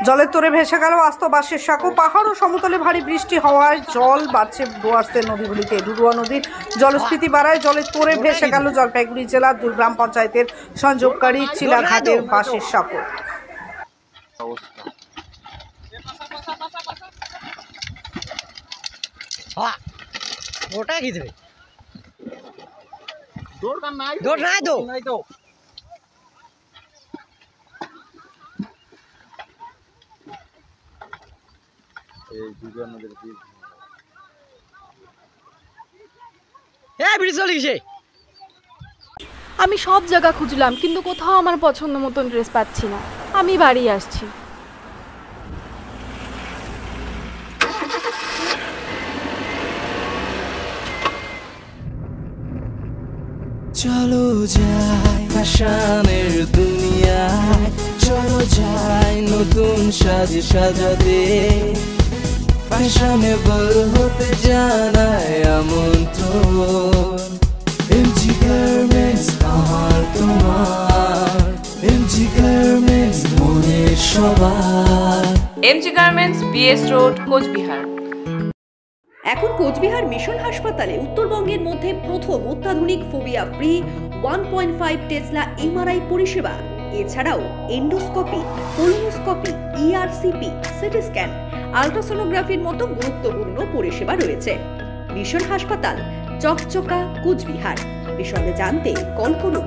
জলের তোরে ভেসে গেল আস্ত বাঁশের সাঁকো। পাহাড় ও সমতলে ভারী বৃষ্টি হওয়ায় জল বাড়ছে ডুয়ার্সের নদীগুলিতে। ডুডুয়া নদীর জলস্ফীতি বাড়ায় জলের তোরে ভেসে গেল জলপাইগুড়ি জেলার দুই গ্রাম পঞ্চায়েতের সংযোগকারী চিলাঘাটের বাঁশের সাঁকো। ওটা কি দেবে দৌড় নাই তো আমি সব জায়গা খুঁজলাম কিন্তু কোথাও আমার পছন্দ মতন ড্রেস পাচ্ছি না। আমি বাড়ি আসছি। চলো যাই ফ্যাশনের দুনিয়ায়, চলো যাই নতুন সাজে সাজাতে, ফ্যাশনেবল হতে জানায় আমন্ত্রণ। এমজি গার্মেন্টস আমার তোমার, এমজি গার্মেন্টস মনের সবার। MG garments, BS road, Coochbehar. এখন কোচবিহার মিশন হাসপাতালে উত্তরবঙ্গের মধ্যে প্রথম অত্যাধুনিক ফোবিয়া ফ্রি 1.5 টেসলা এমআরআই পরিষেবা। এছাড়াও endoscopy, colonoscopy, ERCP, CT scan, আলট্রাসোনোগ্রাফির মতো গুরুত্বপূর্ণ পরিষেবা রয়েছে। মিশন হাসপাতাল, চকচকা, কোচবিহার। বিশদে জানতে কল করুন